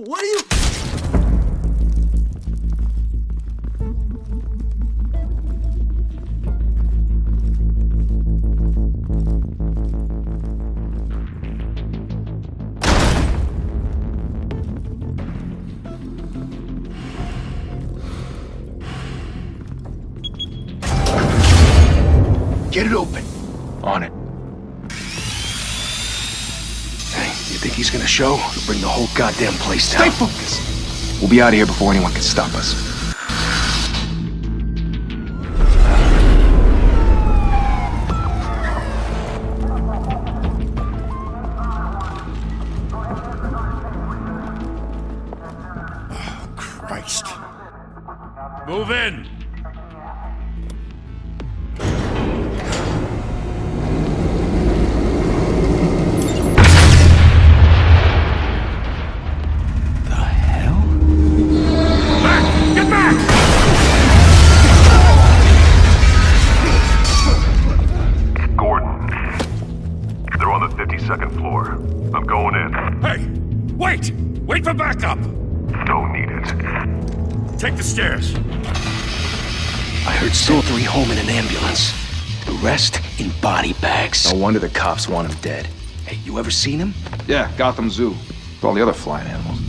What are you... Get it open. On it. Hey, you think he's gonna show? He'll bring the whole goddamn place down. Stay focused. We'll be out of here before anyone can stop us. Oh, Christ. Move in! Second floor. I'm going in. Hey! Wait! Wait for backup! Don't need it. Take the stairs. I heard Soul 3 home in an ambulance. The rest in body bags. No wonder the cops want him dead. Hey, you ever seen him? Yeah, Gotham Zoo. With all the other flying animals.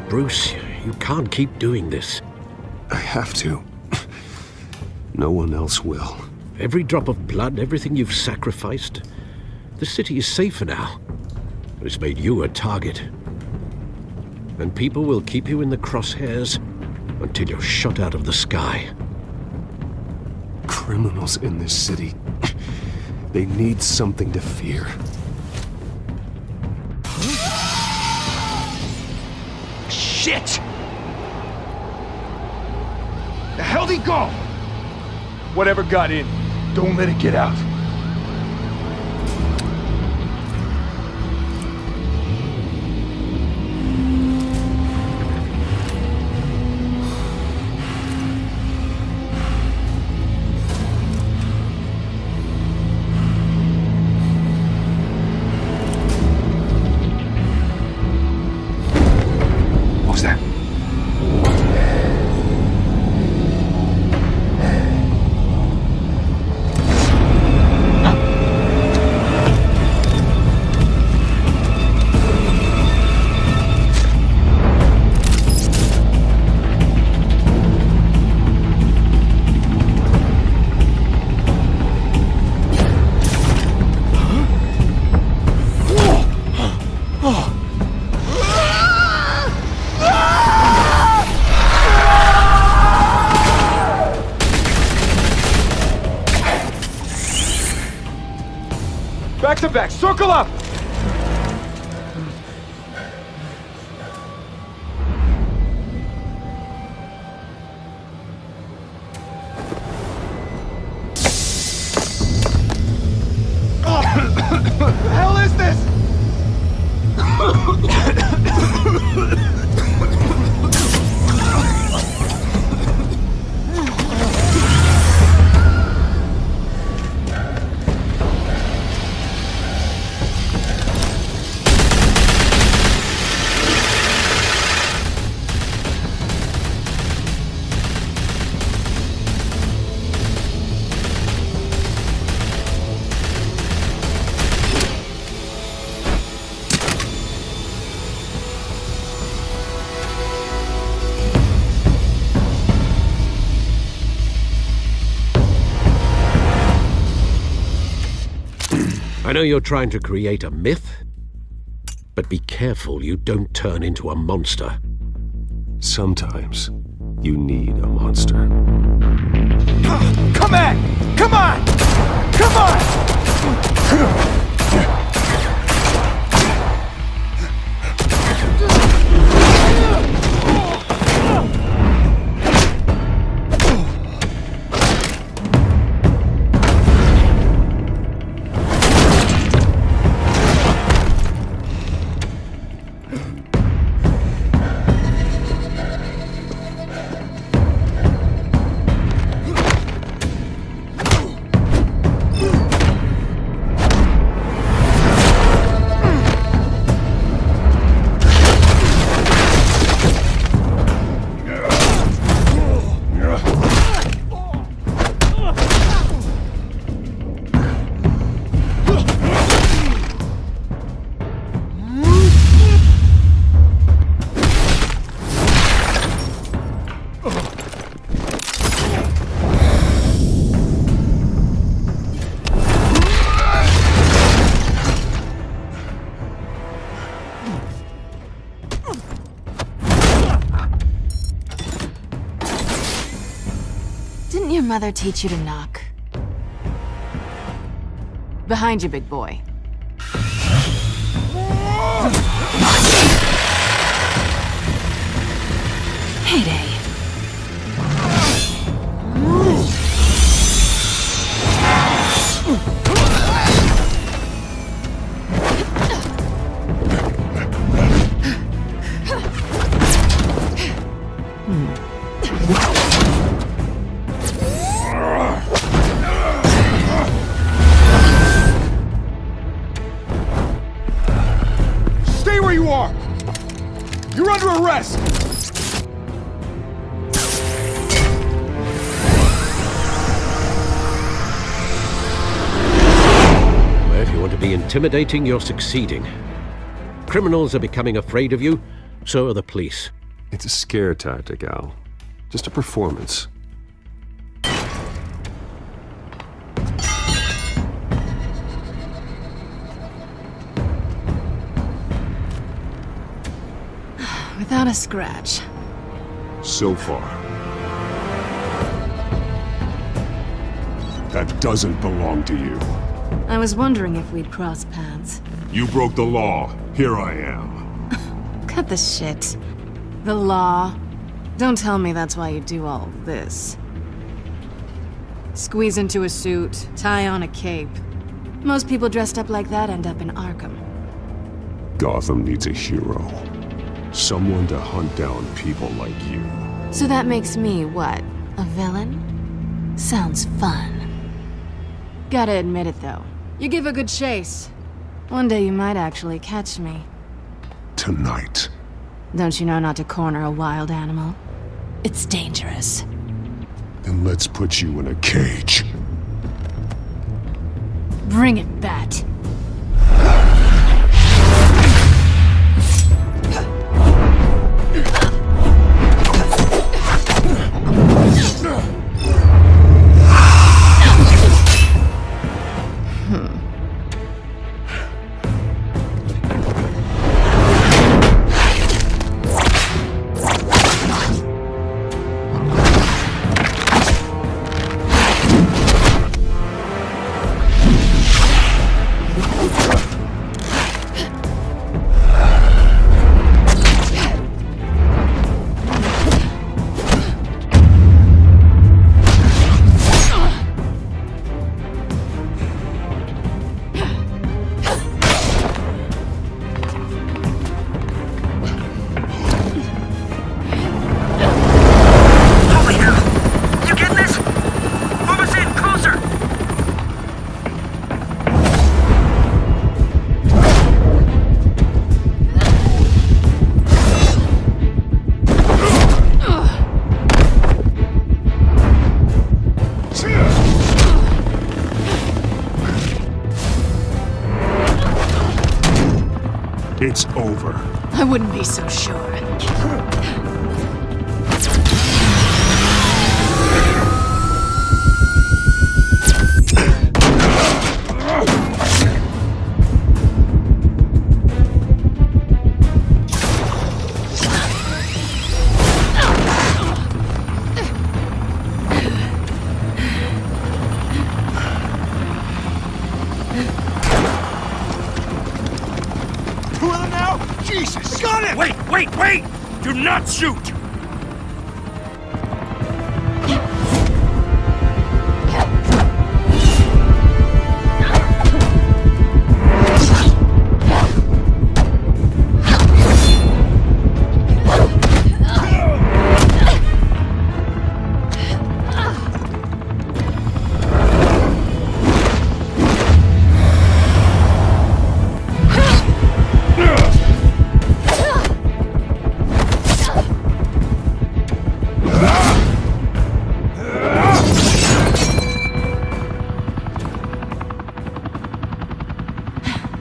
Bruce, you can't keep doing this. I have to. No one else will. Every drop of blood, everything you've sacrificed. The city is safer now. It's made you a target. And people will keep you in the crosshairs until you're shot out of the sky. Criminals in this city. They need something to fear. Shit! The hell'd he go? Whatever got in, don't let it get out. What was that? Back to back, circle up! What the hell is this? I know you're trying to create a myth, but be careful you don't turn into a monster. Sometimes you need a monster. Come on! Come on! Come on! Didn't your mother teach you to knock? Behind you, big boy. Heyday. Stay where you are! You're under arrest! Well, if you want to be intimidating, you're succeeding. Criminals are becoming afraid of you, so are the police. It's a scare tactic, Al. Just a performance. Without a scratch. So far. That doesn't belong to you. I was wondering if we'd cross paths. You broke the law. Here I am. Cut the shit. The law. Don't tell me that's why you do all this. Squeeze into a suit, tie on a cape. Most people dressed up like that end up in Arkham. Gotham needs a hero. Someone to hunt down people like you. So that makes me, what, a villain? Sounds fun. Gotta admit it, though. You give a good chase. One day you might actually catch me. Tonight. Don't you know not to corner a wild animal? It's dangerous. Then let's put you in a cage. Bring it, Bat. It's over. I wouldn't be so sure. Jesus! Got it! Wait! Do not shoot!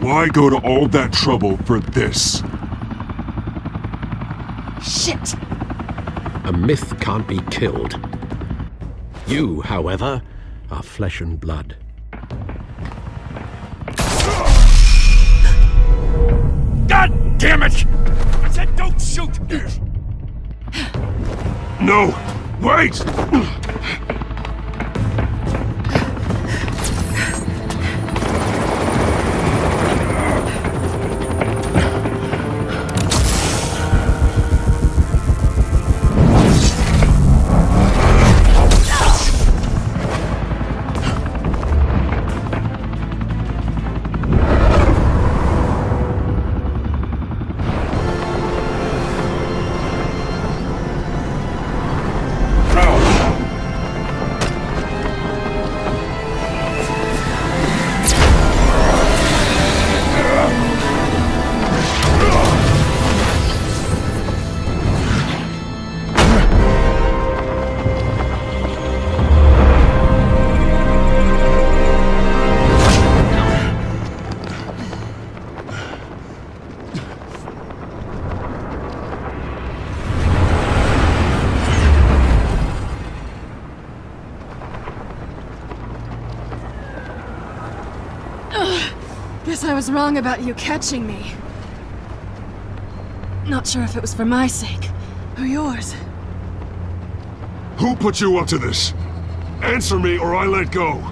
Why go to all that trouble for this? Shit! A myth can't be killed. You, however, are flesh and blood. God damn it! I said don't shoot! No! Wait! Guess I was wrong about you catching me. Not sure if it was for my sake, or yours. Who put you up to this? Answer me or I let go.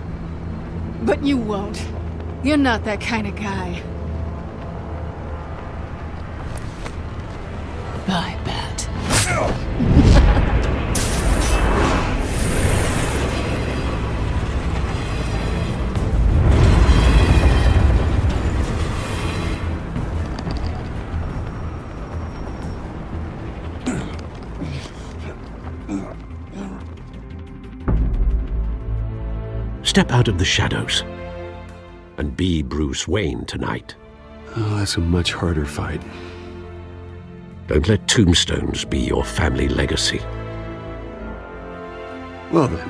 But you won't. You're not that kind of guy. I bet. Step out of the shadows and be Bruce Wayne tonight. Oh, that's a much harder fight. Don't let tombstones be your family legacy. Well then.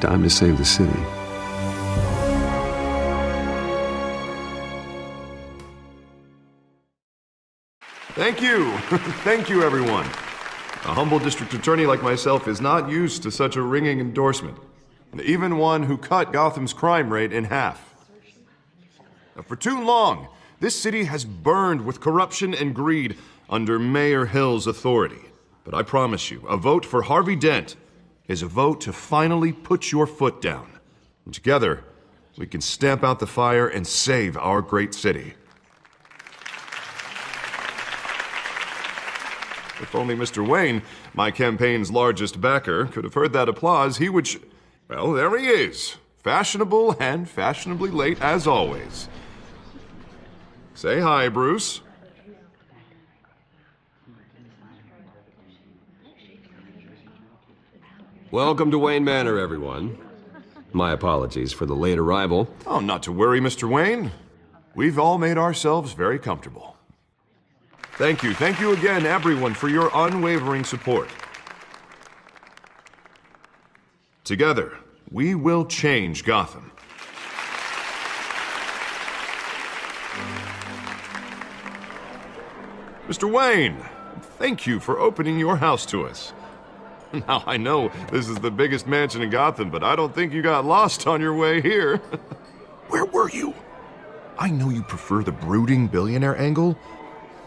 Time to save the city. Thank you. Thank you, everyone. A humble district attorney like myself is not used to such a ringing endorsement. Even one who cut Gotham's crime rate in half. For too long, this city has burned with corruption and greed under Mayor Hill's authority. But I promise you, a vote for Harvey Dent is a vote to finally put your foot down. And together, we can stamp out the fire and save our great city. If only Mr. Wayne, my campaign's largest backer, could have heard that applause, he would well, there he is. Fashionable and fashionably late as always. Say hi, Bruce. Welcome to Wayne Manor, everyone. My apologies for the late arrival. Oh, not to worry, Mr. Wayne. We've all made ourselves very comfortable. Thank you again, everyone, for your unwavering support. Together, we will change Gotham. Mr. Wayne, thank you for opening your house to us. Now, I know this is the biggest mansion in Gotham, but I don't think you got lost on your way here. Where were you? I know you prefer the brooding billionaire angle,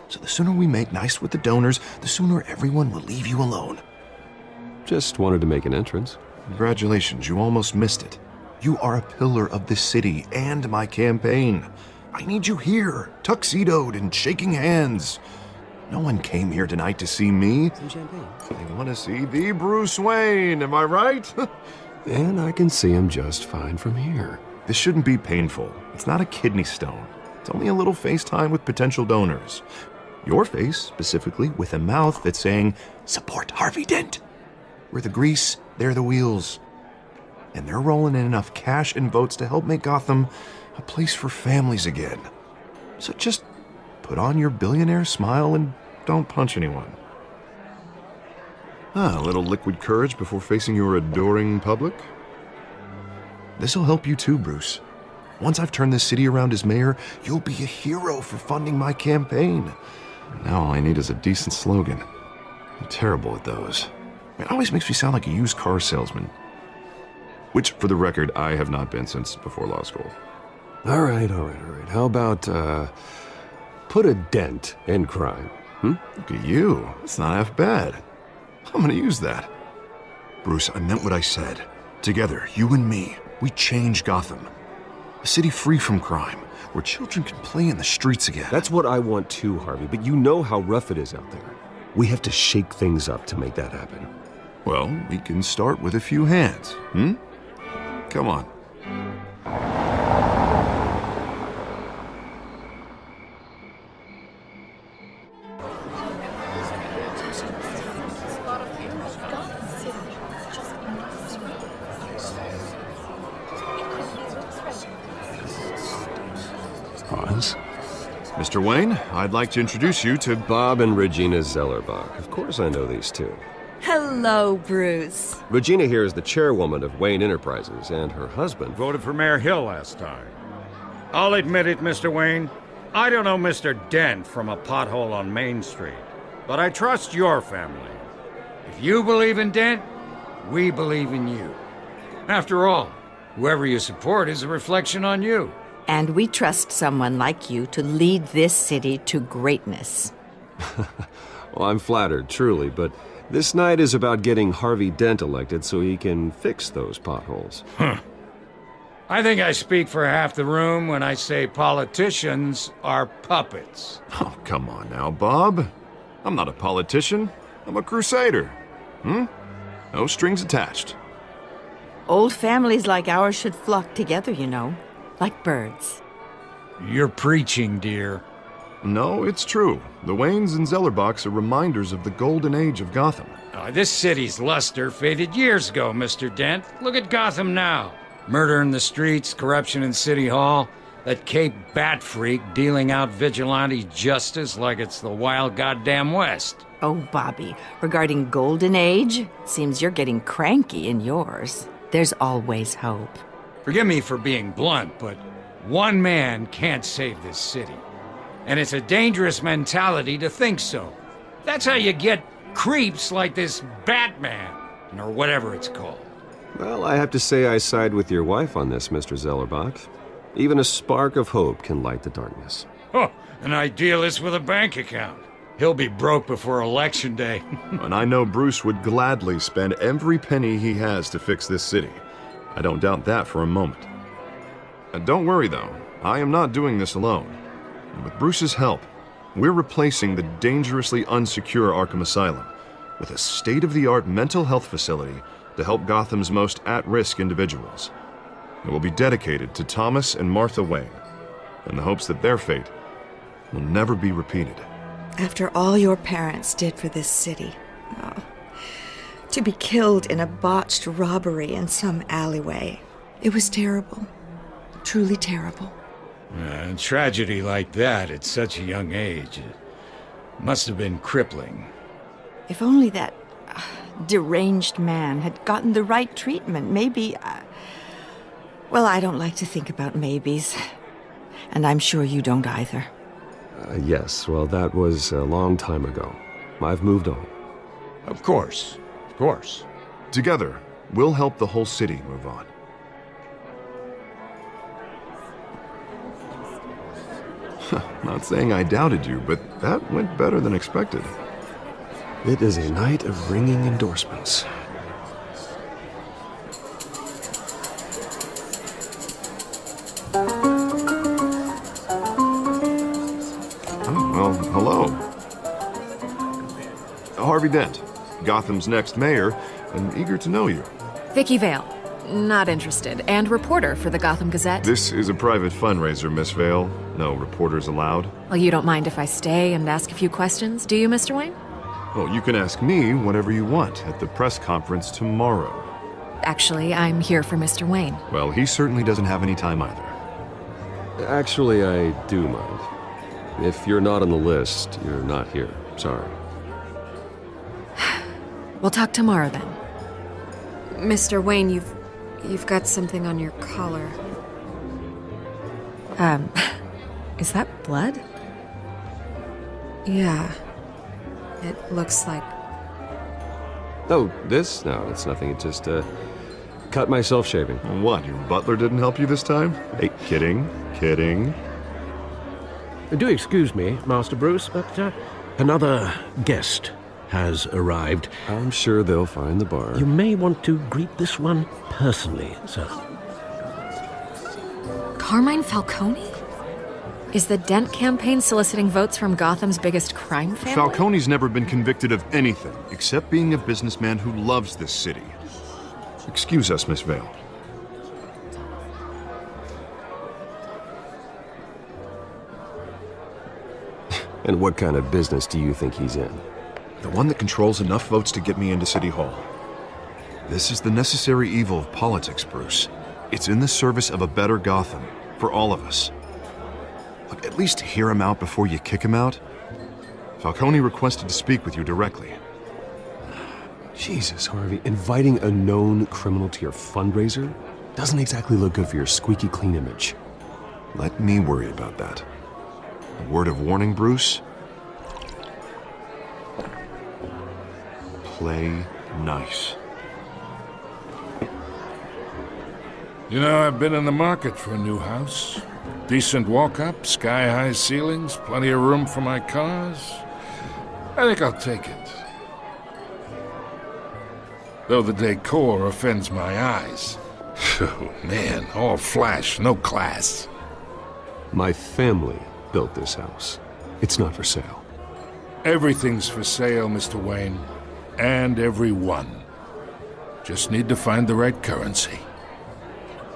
so the sooner we make nice with the donors, the sooner everyone will leave you alone. Just wanted to make an entrance. Congratulations, you almost missed it. You are a pillar of this city and my campaign. I need you here, tuxedoed and shaking hands. No one came here tonight to see me. Some champagne. They want to see the Bruce Wayne, am I right? And I can see him just fine from here. This shouldn't be painful. It's not a kidney stone. It's only a little FaceTime with potential donors. Your face, specifically, with a mouth that's saying, support Harvey Dent. We're the grease, they're the wheels. And they're rolling in enough cash and votes to help make Gotham a place for families again. So just put on your billionaire smile and don't punch anyone. A little liquid courage before facing your adoring public. This'll help you too, Bruce. Once I've turned this city around as mayor, you'll be a hero for funding my campaign. Now all I need is a decent slogan. I'm terrible at those. It always makes me sound like a used car salesman. Which, for the record, I have not been since before law school. All right. How about, put a dent in crime? Look at you. That's not half bad. I'm gonna use that. Bruce, I meant what I said. Together, you and me, we change Gotham. A city free from crime, where children can play in the streets again. That's what I want too, Harvey, but you know how rough it is out there. We have to shake things up to make that happen. Well, we can start with a few hands, Come on. Pause. Mr. Wayne, I'd like to introduce you to Bob and Regina Zellerbach. Of course I know these two. Hello, Bruce. Regina here is the chairwoman of Wayne Enterprises, and her husband... Voted for Mayor Hill last time. I'll admit it, Mr. Wayne. I don't know Mr. Dent from a pothole on Main Street, but I trust your family. If you believe in Dent, we believe in you. After all, whoever you support is a reflection on you. And we trust someone like you to lead this city to greatness. Well, I'm flattered, truly, but this night is about getting Harvey Dent elected so he can fix those potholes. I think I speak for half the room when I say politicians are puppets. Oh, come on now, Bob. I'm not a politician. I'm a crusader. No strings attached. Old families like ours should flock together, you know, like birds. You're preaching, dear. No, it's true. The Waynes and Zellerbachs are reminders of the golden age of Gotham. This city's luster faded years ago, Mr. Dent. Look at Gotham now. Murder in the streets, corruption in City Hall, that Cape Bat freak dealing out vigilante justice like it's the wild goddamn West. Oh, Bobby, regarding Golden Age, it seems you're getting cranky in yours. There's always hope. Forgive me for being blunt, but one man can't save this city. And it's a dangerous mentality to think so. That's how you get creeps like this Batman, or whatever it's called. Well, I have to say I side with your wife on this, Mr. Zellerbach. Even a spark of hope can light the darkness. Oh, an idealist with a bank account. He'll be broke before Election Day. And I know Bruce would gladly spend every penny he has to fix this city. I don't doubt that for a moment. And don't worry, though. I am not doing this alone. And with Bruce's help, we're replacing the dangerously unsecure Arkham Asylum with a state-of-the-art mental health facility to help Gotham's most at-risk individuals. It will be dedicated to Thomas and Martha Wayne, in the hopes that their fate will never be repeated. After all your parents did for this city, to be killed in a botched robbery in some alleyway, it was terrible. Truly terrible. A tragedy like that at such a young age must have been crippling. If only that deranged man had gotten the right treatment, maybe... Well, I don't like to think about maybes. And I'm sure you don't either. Yes, well, that was a long time ago. I've moved on. Of course. Of course. Together, we'll help the whole city move on. Not saying I doubted you, but that went better than expected. It is a night of ringing endorsements. Harvey Dent, Gotham's next mayor, and eager to know you. Vicky Vale. Not interested. And reporter for the Gotham Gazette. This is a private fundraiser, Miss Vale. No reporters allowed. Well, you don't mind if I stay and ask a few questions, do you, Mr. Wayne? Well, you can ask me whatever you want at the press conference tomorrow. Actually, I'm here for Mr. Wayne. Well, he certainly doesn't have any time either. Actually, I do mind. If you're not on the list, you're not here. Sorry. We'll talk tomorrow then. Mr. Wayne, you've got something on your collar. Is that blood? Yeah. It looks like... Oh, this? No, it's nothing. It just, cut myself shaving. What, your butler didn't help you this time? Hey, kidding. Do excuse me, Master Bruce, but another guest has arrived. I'm sure they'll find the bar. You may want to greet this one personally, sir. Carmine Falcone? Is the Dent campaign soliciting votes from Gotham's biggest crime family? Falcone's never been convicted of anything, except being a businessman who loves this city. Excuse us, Miss Vale. And what kind of business do you think he's in? The one that controls enough votes to get me into City Hall. This is the necessary evil of politics, Bruce. It's in the service of a better Gotham, for all of us. Look, at least hear him out before you kick him out. Falcone requested to speak with you directly. Jesus, Harvey, inviting a known criminal to your fundraiser doesn't exactly look good for your squeaky clean image. Let me worry about that. A word of warning, Bruce? Play nice. You know, I've been in the market for a new house. Decent walk-up, sky-high ceilings, plenty of room for my cars. I think I'll take it. Though the decor offends my eyes. Oh, man, all flash, no class. My family built this house. It's not for sale. Everything's for sale, Mr. Wayne. And everyone. Just need to find the right currency.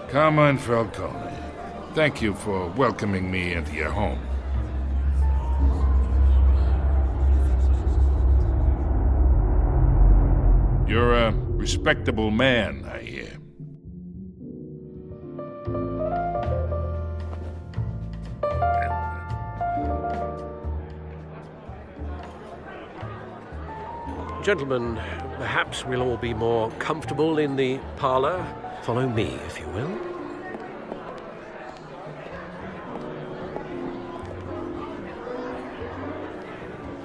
Carmine Falcone, thank you for welcoming me into your home. You're a respectable man, I hear. Gentlemen, perhaps we'll all be more comfortable in the parlor. Follow me, if you will.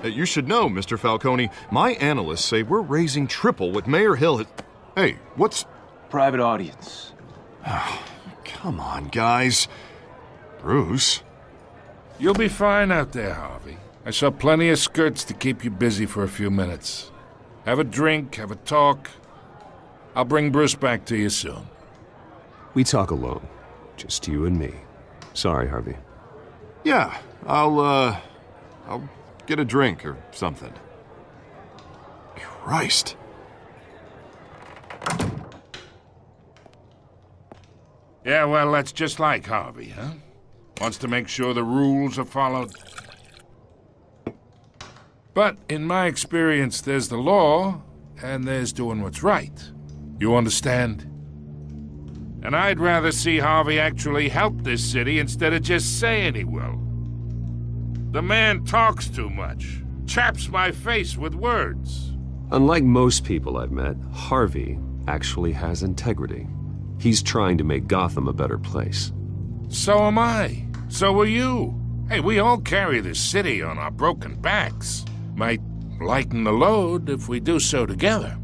You should know, Mr. Falcone, my analysts say we're raising triple what Mayor Hill has... Hey, what's... Private audience. Oh, come on, guys. Bruce? You'll be fine out there, Harvey. I saw plenty of skirts to keep you busy for a few minutes. Have a drink, have a talk. I'll bring Bruce back to you soon. We talk alone. Just you and me. Sorry, Harvey. Yeah, I'll get a drink or something. Christ. Yeah, well, that's just like Harvey, huh? Wants to make sure the rules are followed. But in my experience, there's the law, and there's doing what's right. You understand? And I'd rather see Harvey actually help this city instead of just saying he will. The man talks too much, chaps my face with words. Unlike most people I've met, Harvey actually has integrity. He's trying to make Gotham a better place. So am I. So are you. Hey, we all carry this city on our broken backs. Might lighten the load if we do so together.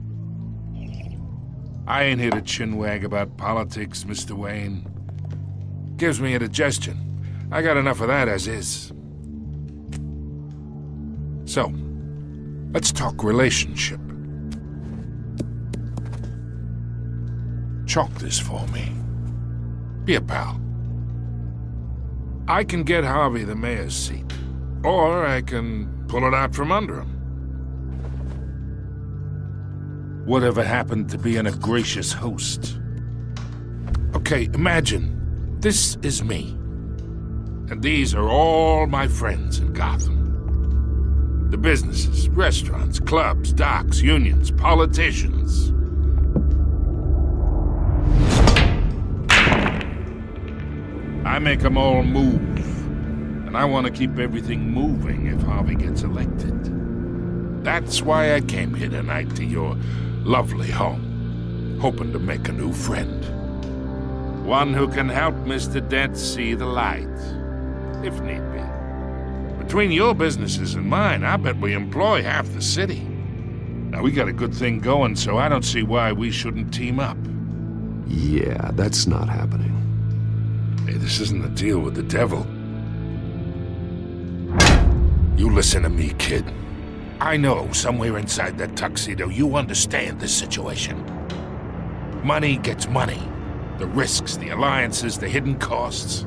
I ain't here to chinwag about politics, Mr. Wayne. Gives me indigestion. I got enough of that as is. So, let's talk relationship. Chalk this for me. Be a pal. I can get Harvey the mayor's seat, or I can pull it out from under him. Whatever happened to being a gracious host? Okay, imagine, this is me. And these are all my friends in Gotham. The businesses, restaurants, clubs, docks, unions, politicians. I make them all move. And I want to keep everything moving if Harvey gets elected. That's why I came here tonight to your lovely home, hoping to make a new friend. One who can help Mr. Dent see the light, if need be. Between your businesses and mine, I bet we employ half the city. Now, we got a good thing going, so I don't see why we shouldn't team up. Yeah, that's not happening. Hey, this isn't a deal with the devil. You listen to me, kid. I know somewhere inside that tuxedo you understand this situation. Money gets money. The risks, the alliances, the hidden costs.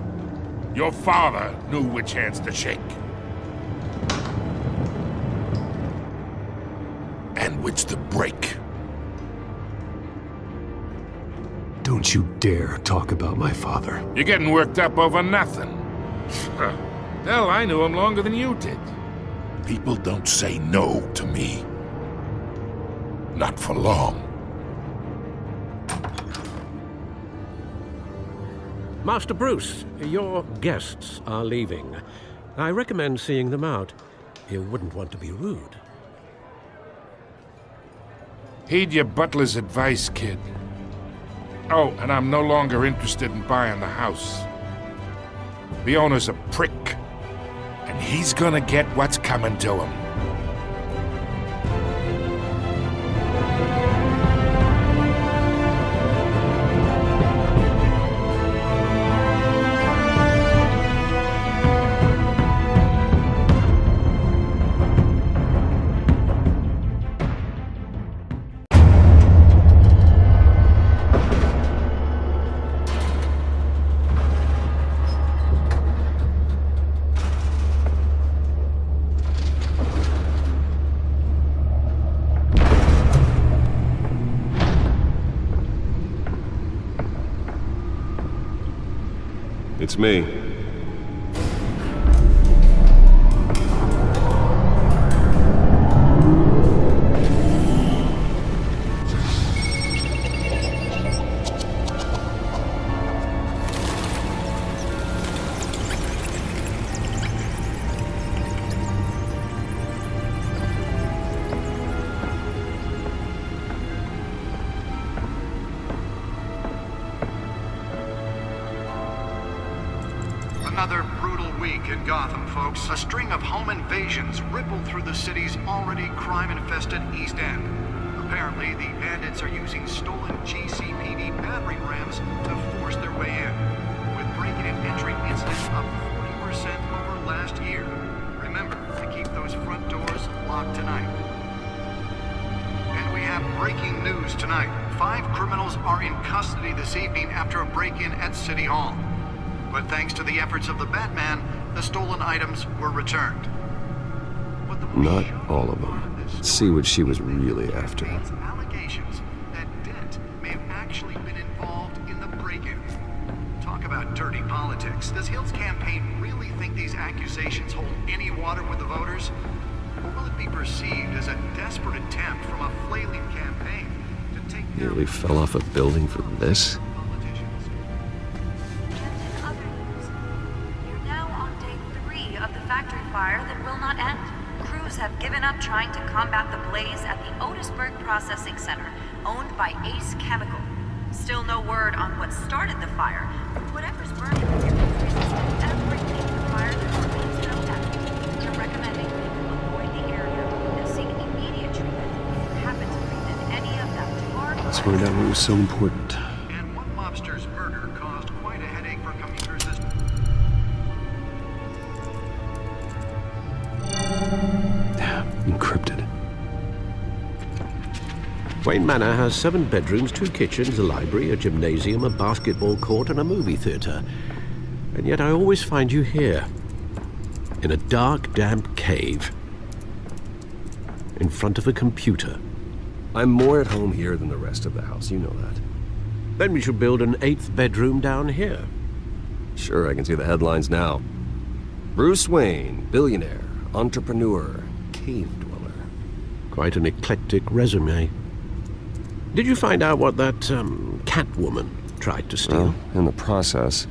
Your father knew which hands to shake. And which to break. Don't you dare talk about my father. You're getting worked up over nothing. Hell, I knew him longer than you did. People don't say no to me. Not for long. Master Bruce, your guests are leaving. I recommend seeing them out. You wouldn't want to be rude. Heed your butler's advice, kid. Oh, and I'm no longer interested in buying the house. The owner's a prick, and he's gonna get what's coming to him. It's me. Another brutal week in Gotham, folks. A string of home invasions rippled through the city's already crime-infested East End. Apparently, the bandits are using stolen GCPD battering rams to force their way in, with break-in and entry incidents up 40% over last year. Remember to keep those front doors locked tonight. And we have breaking news tonight. 5 criminals are in custody this evening after a break-in at City Hall. But thanks to the efforts of the Batman, the stolen items were returned. Not all of them. Let's see what she was really after. Allegations that Dent may have actually been involved in the break-in. Talk about dirty politics. Does Hill's campaign really think these accusations hold any water with the voters? Or will it be perceived as a desperate attempt from a flailing campaign to take down... Nearly fell off a building for this? Factory fire that will not end. Crews have given up trying to combat the blaze at the Otisburg Processing Center, owned by Ace Chemical. Still no word on what started the fire. Whatever's burning is resistant to everything the fire that remains no damage. We're recommending people avoid the area and seek immediate treatment. If you happen to breathe in any of that tar... Let's find out what was so important. And one mobster's murder caused quite a headache for commuters as... Encrypted. Wayne Manor has 7 bedrooms, 2 kitchens, a library, a gymnasium, a basketball court, and a movie theater. And yet I always find you here, in a dark, damp cave, in front of a computer. I'm more at home here than the rest of the house, you know that. Then we should build an 8th bedroom down here. Sure, I can see the headlines now. Bruce Wayne, billionaire, entrepreneur, cave dweller. Quite an eclectic resume. Did you find out what that, Catwoman tried to steal? Well, in the process.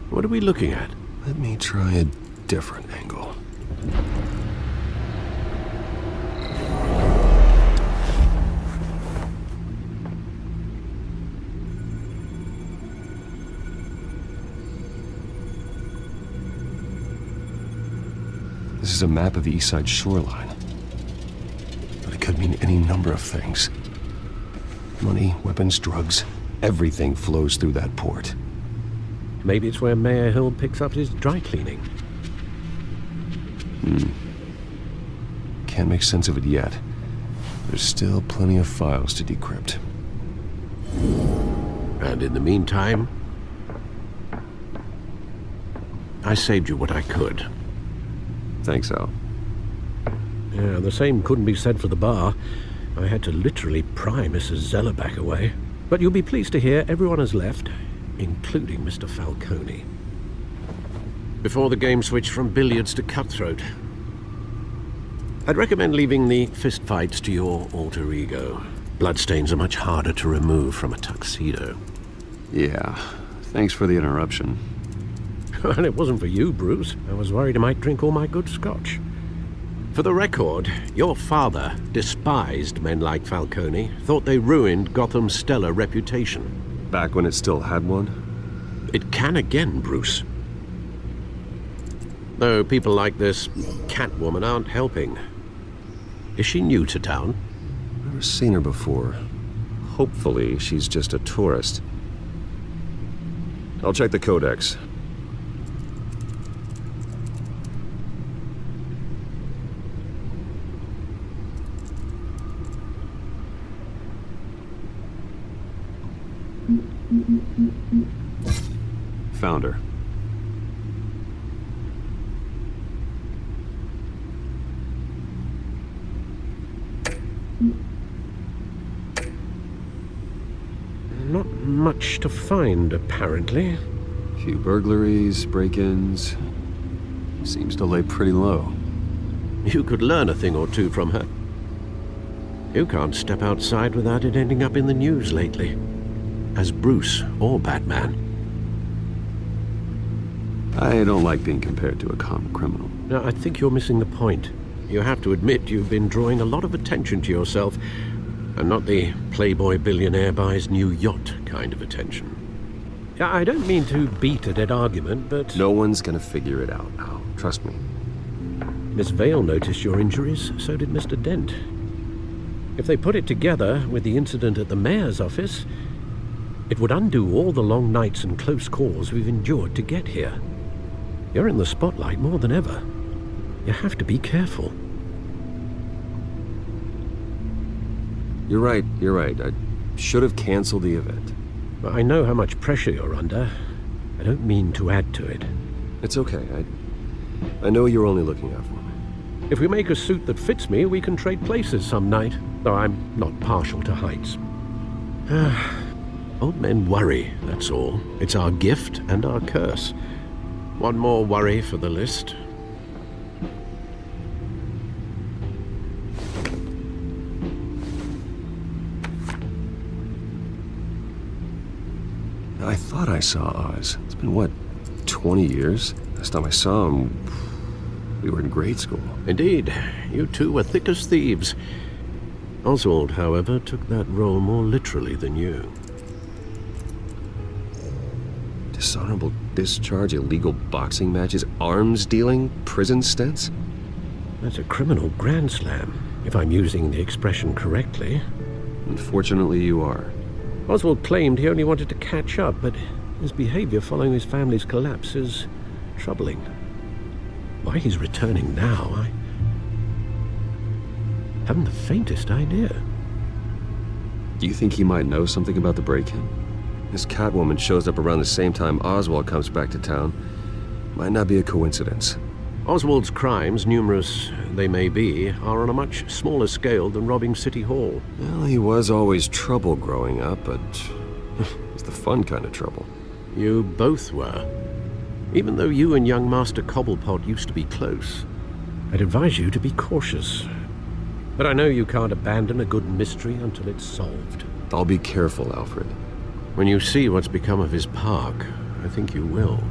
What are we looking at? Let me try a different angle. This is a map of the East Side shoreline. But it could mean any number of things. Money, weapons, drugs, everything flows through that port. Maybe it's where Mayor Hill picks up his dry cleaning. Can't make sense of it yet. There's still plenty of files to decrypt. And in the meantime, I saved you what I could. Thanks, Al. Yeah, the same couldn't be said for the bar. I had to literally pry Mrs. Zellerback away. But you'll be pleased to hear everyone has left, including Mr. Falcone. Before the game switched from billiards to cutthroat. I'd recommend leaving the fistfights to your alter ego. Bloodstains are much harder to remove from a tuxedo. Yeah, thanks for the interruption. And it wasn't for you, Bruce. I was worried I might drink all my good scotch. For the record, your father despised men like Falcone, thought they ruined Gotham's stellar reputation. Back when it still had one? It can again, Bruce. Though people like this Catwoman aren't helping. Is she new to town? Never seen her before. Hopefully, she's just a tourist. I'll check the codex. Found her. Not much to find, apparently. Few burglaries, break-ins. Seems to lay pretty low. You could learn a thing or two from her. You can't step outside without it ending up in the news lately. As Bruce or Batman. I don't like being compared to a common criminal. Now, I think you're missing the point. You have to admit you've been drawing a lot of attention to yourself, and not the playboy billionaire buys new yacht kind of attention. I don't mean to beat a dead argument, but... No one's gonna figure it out, Al. Trust me. Miss Vale noticed your injuries, so did Mr. Dent. If they put it together with the incident at the mayor's office, it would undo all the long nights and close calls we've endured to get here. You're in the spotlight more than ever. You have to be careful. You're right. I should have canceled the event. But I know how much pressure you're under. I don't mean to add to it. It's okay. I know you're only looking out for me. If we make a suit that fits me, we can trade places some night, though I'm not partial to heights. Old men worry, that's all. It's our gift and our curse. One more worry for the list. I thought I saw Oz. It's been, what, 20 years? Last time I saw him, we were in grade school. Indeed. You two were thick as thieves. Oswald, however, took that role more literally than you. Dishonorable discharge, illegal boxing matches, arms dealing, prison stints? That's a criminal grand slam, if I'm using the expression correctly. Unfortunately, you are. Oswald claimed he only wanted to catch up, but his behavior following his family's collapse is troubling. Why he's returning now, I haven't the faintest idea. Do you think he might know something about the break-in? This Catwoman shows up around the same time Oswald comes back to town. Might not be a coincidence. Oswald's crimes, numerous they may be, are on a much smaller scale than robbing City Hall. Well, he was always trouble growing up, but it's the fun kind of trouble. You both were. Even though you and young Master Cobblepot used to be close, I'd advise you to be cautious. But I know you can't abandon a good mystery until it's solved. I'll be careful, Alfred. When you see what's become of his park, I think you will.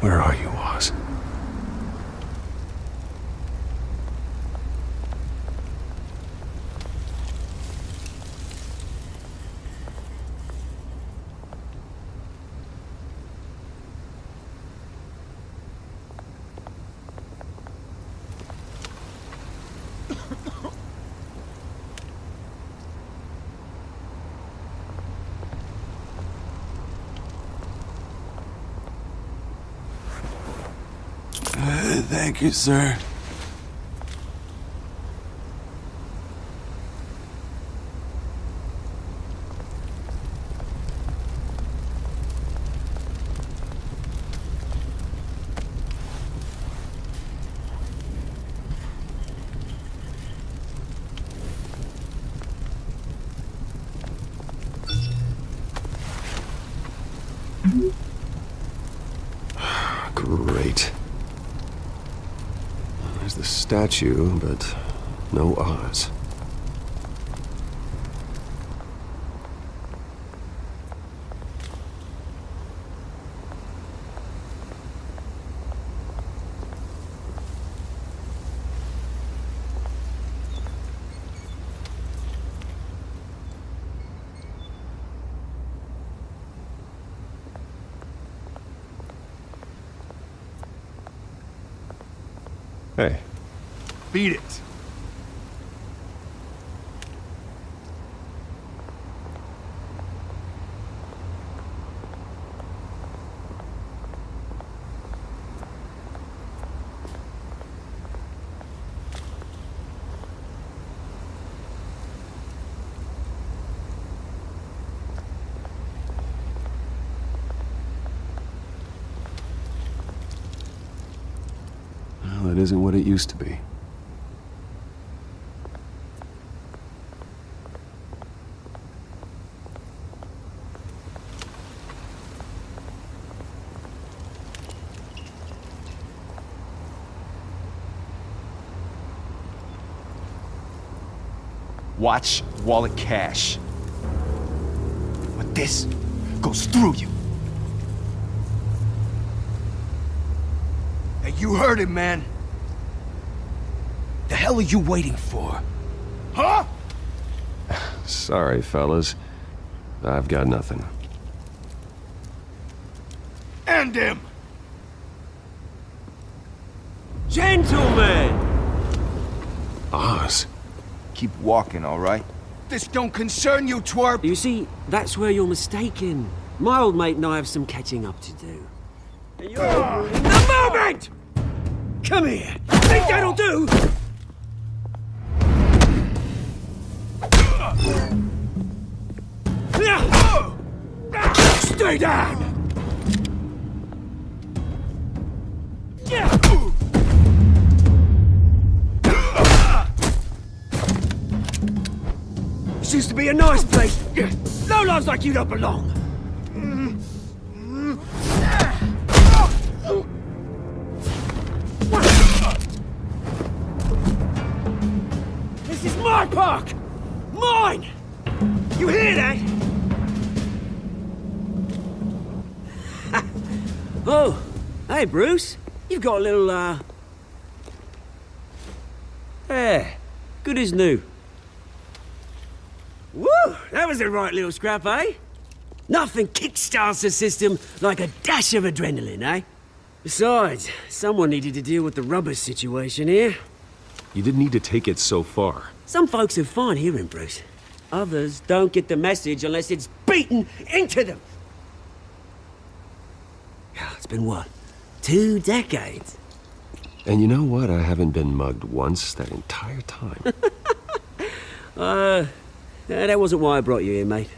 Where are you, Oz? Thank you, sir. Great. There's the statue, but no Oz. Hey. Beat it. Well, it isn't what it used to be. Watch wallet cash. But this goes through you. Hey, you heard it, man. The hell are you waiting for? Huh? Sorry, fellas. I've got nothing. End him! Gentlemen! Oz. Keep walking, all right? This don't concern you, twerp! You see, that's where you're mistaken. My old mate and I have some catching up to do. And you're ruining the moment! Come here! Think that'll do? Stay down! This used to be a nice place. No lives like you don't belong. This is my park! Mine! You hear that? Oh, hey, Bruce. You've got a little, Yeah, good as new. Woo! That was a right little scrap, eh? Nothing kickstarts the system like a dash of adrenaline, eh? Besides, someone needed to deal with the rubber situation here. You didn't need to take it so far. Some folks are fine hearing, Bruce. Others don't get the message unless it's beaten into them. It's been what? 2 decades? And you know what? I haven't been mugged once that entire time. That wasn't why I brought you here, mate.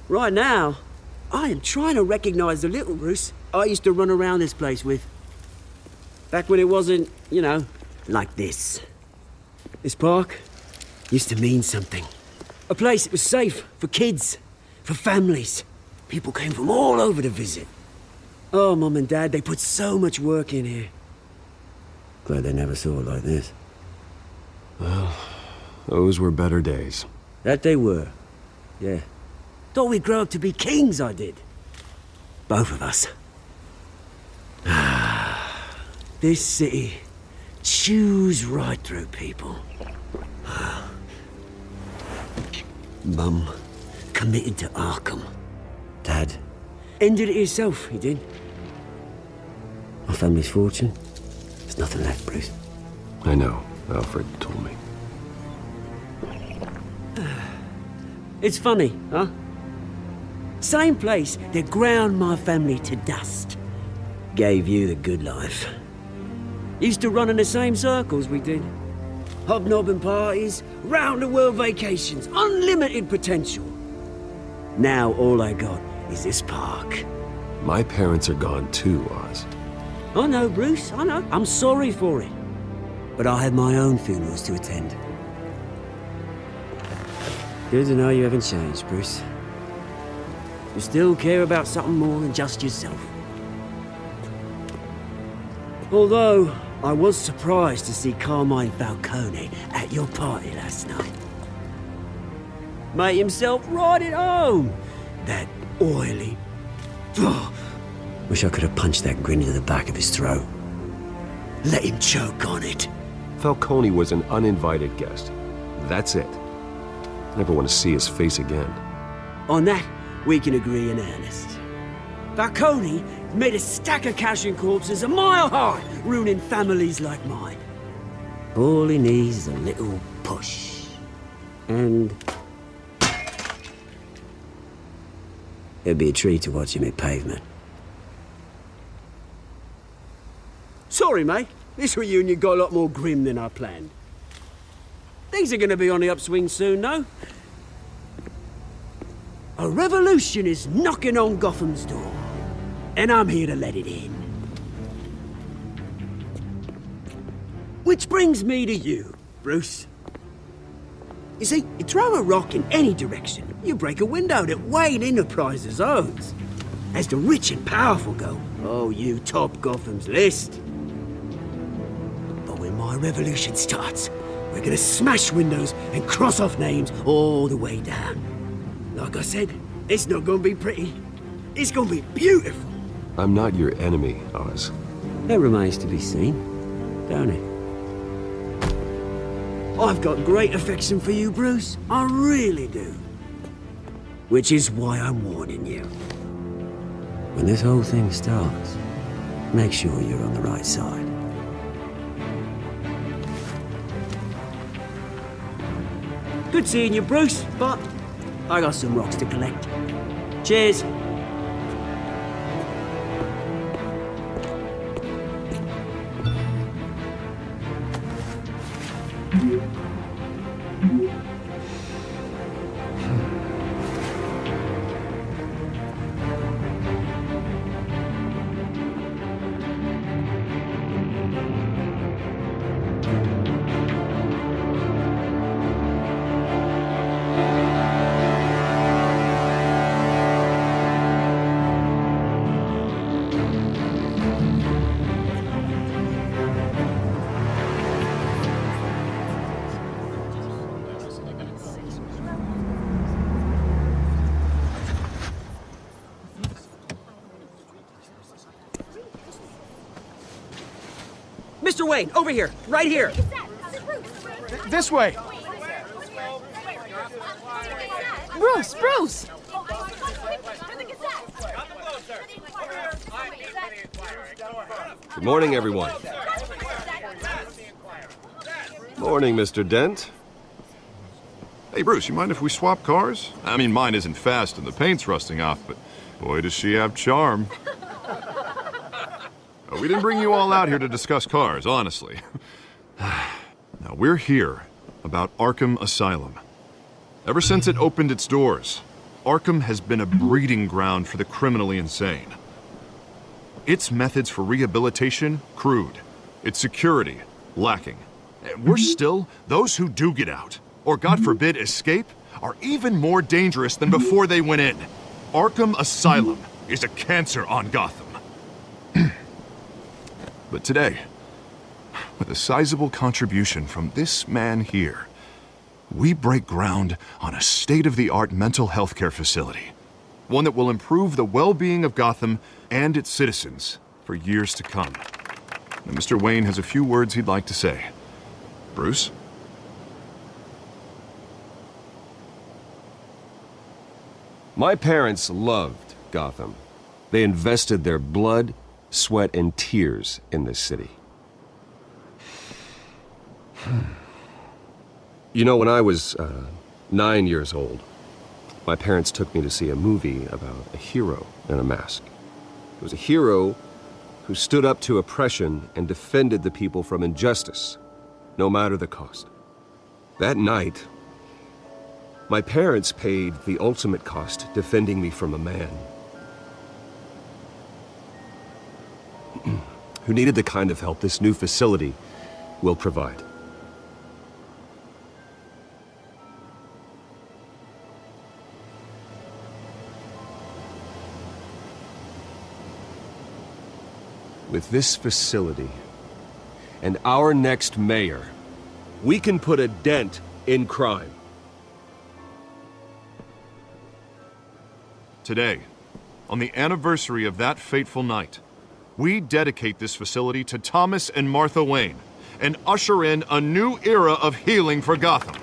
Right now, I am trying to recognize the little Bruce I used to run around this place with. Back when it wasn't, you know, like this. This park used to mean something. A place that was safe for kids, for families. People came from all over to visit. Oh, Mum and Dad, they put so much work in here. Glad they never saw it like this. Well, those were better days. That they were. Yeah. Thought we'd grow up to be kings, I did. Both of us. This city chews right through people. Mum committed to Arkham. Dad ended it himself, he did. Our family's fortune, there's nothing left, Bruce. I know. Alfred told me. It's funny, huh? Same place that ground my family to dust. Gave you the good life. Used to run in the same circles we did. Hobnobbing parties, round-the-world vacations, unlimited potential. Now all I got is this park. My parents are gone too, Oz. I know, Bruce, I know. I'm sorry for it. But I have my own funerals to attend. Good to know you haven't changed, Bruce. You still care about something more than just yourself. Although, I was surprised to see Carmine Falcone at your party last night. Made himself right at home. That oily... Wish I could have punched that grin into the back of his throat. Let him choke on it. Falcone was an uninvited guest. That's it. Never want to see his face again. On that, we can agree in earnest. Falcone made a stack of cash and corpses a mile high, ruining families like mine. All he needs is a little push. And... it'd be a treat to watch him hit pavement. Sorry, mate. This reunion got a lot more grim than I planned. Things are gonna be on the upswing soon, though. A revolution is knocking on Gotham's door. And I'm here to let it in. Which brings me to you, Bruce. You see, you throw a rock in any direction, you break a window that Wayne Enterprises owns. As the rich and powerful go, oh, you top Gotham's list. But when my revolution starts, we're gonna smash windows and cross off names all the way down. Like I said, it's not gonna be pretty. It's gonna be beautiful. I'm not your enemy, Oz. That remains to be seen, don't it? I've got great affection for you, Bruce. I really do. Which is why I'm warning you. When this whole thing starts, make sure you're on the right side. Good seeing you, Bruce, but I got some rocks to collect. Cheers. Mr. Wayne, over here, right here. This way. Bruce, Bruce! Good morning, everyone. Morning, Mr. Dent. Hey, Bruce, you mind if we swap cars? I mean, mine isn't fast and the paint's rusting off, but boy, does she have charm. We didn't bring you all out here to discuss cars, honestly. Now, we're here about Arkham Asylum. Ever since it opened its doors, Arkham has been a breeding ground for the criminally insane. Its methods for rehabilitation, crude. Its security, lacking. Worse still, those who do get out, or God forbid escape, are even more dangerous than before they went in. Arkham Asylum is a cancer on Gotham. But today, with a sizable contribution from this man here, we break ground on a state-of-the-art mental health care facility. One that will improve the well-being of Gotham and its citizens for years to come. Now, Mr. Wayne has a few words he'd like to say. Bruce? My parents loved Gotham. They invested their blood, sweat, and tears in this city. You know, when I was 9 years old, my parents took me to see a movie about a hero in a mask. It was a hero who stood up to oppression and defended the people from injustice, no matter the cost. That night, my parents paid the ultimate cost defending me from a man who needed the kind of help this new facility will provide. With this facility and our next mayor, we can put a dent in crime. Today, on the anniversary of that fateful night, we dedicate this facility to Thomas and Martha Wayne and usher in a new era of healing for Gotham.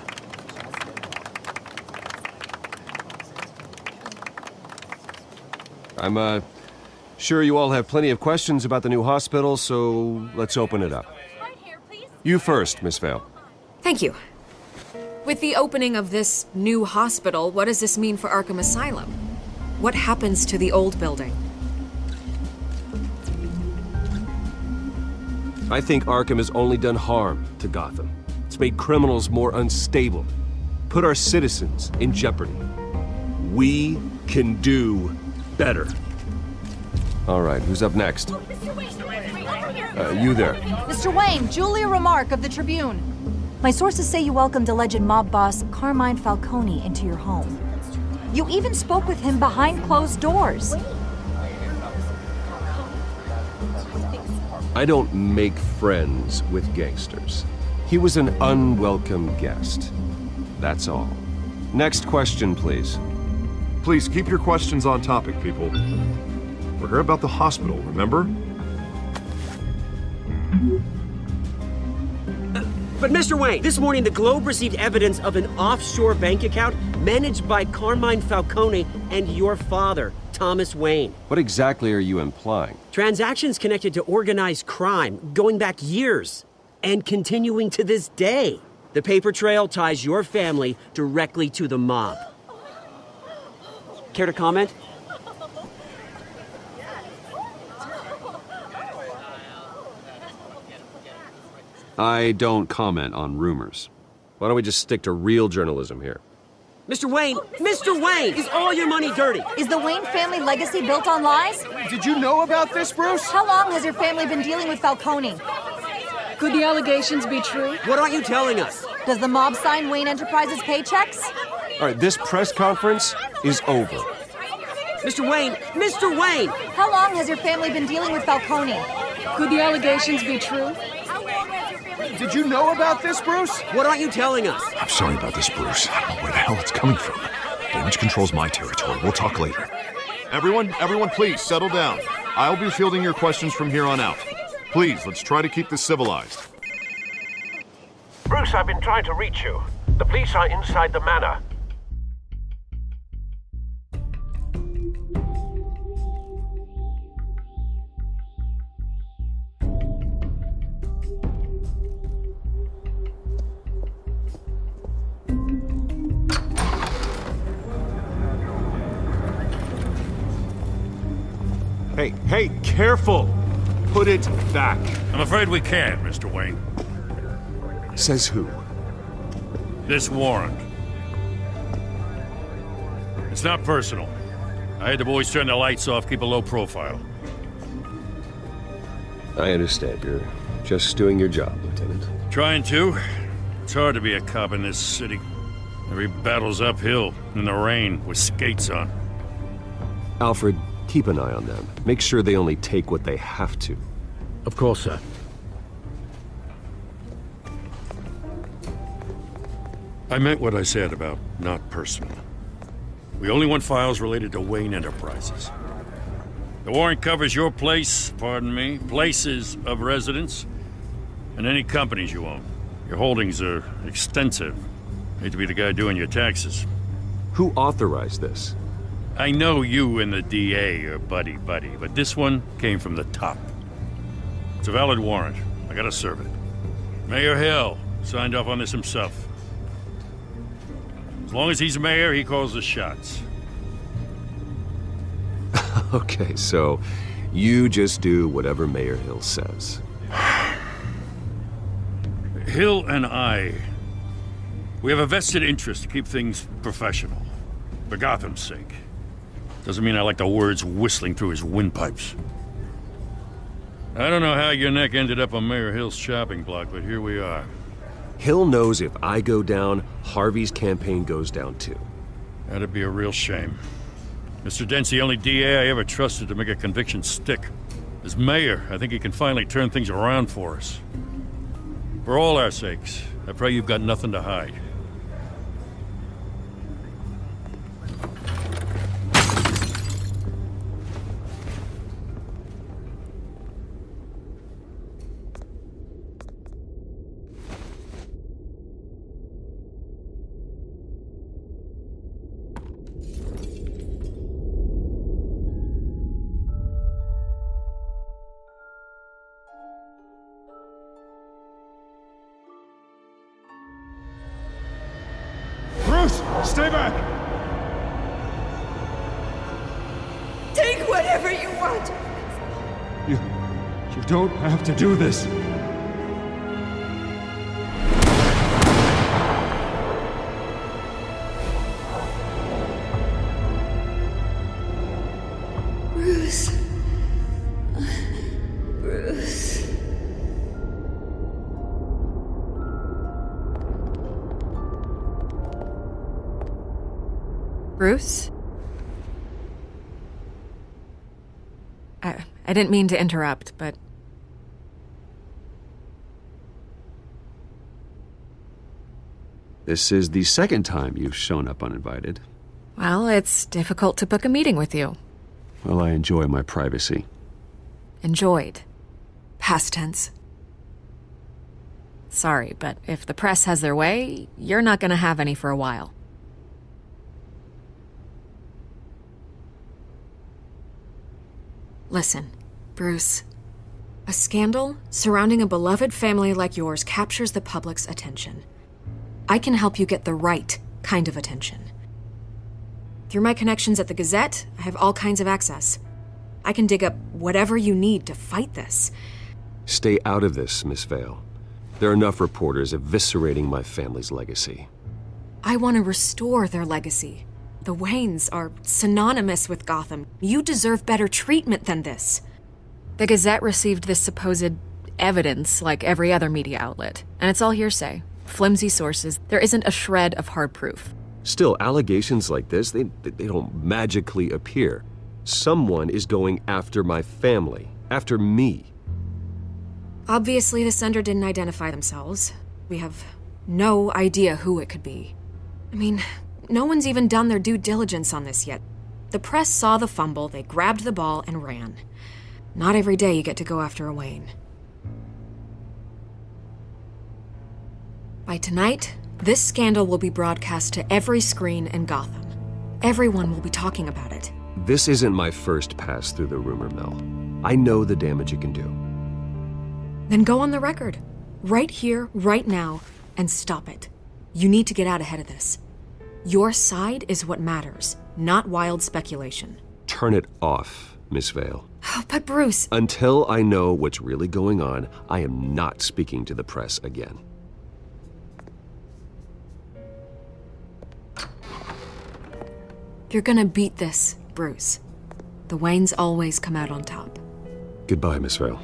I'm sure you all have plenty of questions about the new hospital, so let's open it up. You first, Miss Vale. Thank you. With the opening of this new hospital, what does this mean for Arkham Asylum? What happens to the old building? I think Arkham has only done harm to Gotham. It's made criminals more unstable, put our citizens in jeopardy. We can do better. All right, who's up next? You there. Mr. Wayne, Julia Remark of the Tribune. My sources say you welcomed alleged mob boss Carmine Falcone into your home. You even spoke with him behind closed doors. I don't make friends with gangsters. He was an unwelcome guest. That's all. Next question, please. Please keep your questions on topic, people. We're here about the hospital, remember? But Mr. Wayne, this morning the Globe received evidence of an offshore bank account managed by Carmine Falcone and your father, Thomas Wayne. What exactly are you implying? Transactions connected to organized crime going back years and continuing to this day. The paper trail ties your family directly to the mob. Care to comment? I don't comment on rumors. Why don't we just stick to real journalism here? Mr. Wayne, is all your money dirty? Is the Wayne family legacy built on lies? Did you know about this, Bruce? How long has your family been dealing with Falcone? Could the allegations be true? What aren't you telling us? Does the mob sign Wayne Enterprises paychecks? All right, this press conference is over. Mr. Wayne! How long has your family been dealing with Falcone? Could the allegations be true? Did you know about this, Bruce? What aren't you telling us? I'm sorry about this, Bruce. I don't know where the hell it's coming from. Damage control's my territory. We'll talk later. Everyone, please, settle down. I'll be fielding your questions from here on out. Please, let's try to keep this civilized. Bruce, I've been trying to reach you. The police are inside the manor. Hey, careful! Put it back. I'm afraid we can't, Mr. Wayne. Says who? This warrant. It's not personal. I had the boys turn the lights off, keep a low profile. I understand. You're just doing your job, Lieutenant. Trying to. It's hard to be a cop in this city. Every battle's uphill, in the rain, with skates on. Alfred, keep an eye on them. Make sure they only take what they have to. Of course, sir. I meant what I said about not personal. We only want files related to Wayne Enterprises. The warrant covers your place, pardon me, places of residence, and any companies you own. Your holdings are extensive. Hate to be the guy doing your taxes. Who authorized this? I know you and the DA are buddy-buddy, but this one came from the top. It's a valid warrant. I gotta serve it. Mayor Hill signed off on this himself. As long as he's mayor, he calls the shots. Okay, so you just do whatever Mayor Hill says. Hill and I, we have a vested interest to keep things professional. For Gotham's sake. Doesn't mean I like the words whistling through his windpipes. I don't know how your neck ended up on Mayor Hill's chopping block, but here we are. Hill knows if I go down, Harvey's campaign goes down too. That'd be a real shame. Mr. Dent's the only DA I ever trusted to make a conviction stick. As mayor, I think he can finally turn things around for us. For all our sakes, I pray you've got nothing to hide. Stay back! Take whatever you want! You don't have to do this. Bruce. Bruce. Bruce? I didn't mean to interrupt, but... This is the second time you've shown up uninvited. Well, it's difficult to book a meeting with you. Well, I enjoy my privacy. Enjoyed. Past tense. Sorry, but if the press has their way, you're not gonna have any for a while. Listen, Bruce. A scandal surrounding a beloved family like yours captures the public's attention. I can help you get the right kind of attention. Through my connections at the Gazette, I have all kinds of access. I can dig up whatever you need to fight this. Stay out of this, Miss Vale. There are enough reporters eviscerating my family's legacy. I want to restore their legacy. The Waynes are synonymous with Gotham. You deserve better treatment than this. The Gazette received this supposed evidence like every other media outlet, and it's all hearsay. Flimsy sources. There isn't a shred of hard proof. Still, allegations like this, they don't magically appear. Someone is going after my family, after me. Obviously, the sender didn't identify themselves. We have no idea who it could be. I mean, no one's even done their due diligence on this yet. The press saw the fumble, they grabbed the ball and ran. Not every day you get to go after a Wayne. By tonight, this scandal will be broadcast to every screen in Gotham. Everyone will be talking about it. This isn't my first pass through the rumor mill. I know the damage it can do. Then go on the record. Right here, right now, and stop it. You need to get out ahead of this. Your side is what matters, not wild speculation. Turn it off, Miss Vale. Oh, but Bruce... Until I know what's really going on, I am not speaking to the press again. You're gonna beat this, Bruce. The Waynes always come out on top. Goodbye, Miss Vale.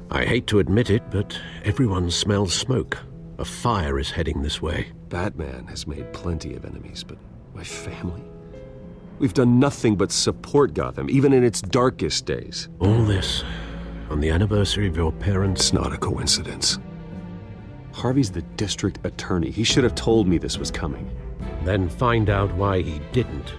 I hate to admit it, but everyone smells smoke. A fire is heading this way. Batman has made plenty of enemies, but my family? We've done nothing but support Gotham, even in its darkest days. All this on the anniversary of your parents'... It's not a coincidence. Harvey's the district attorney. He should have told me this was coming. Then find out why he didn't.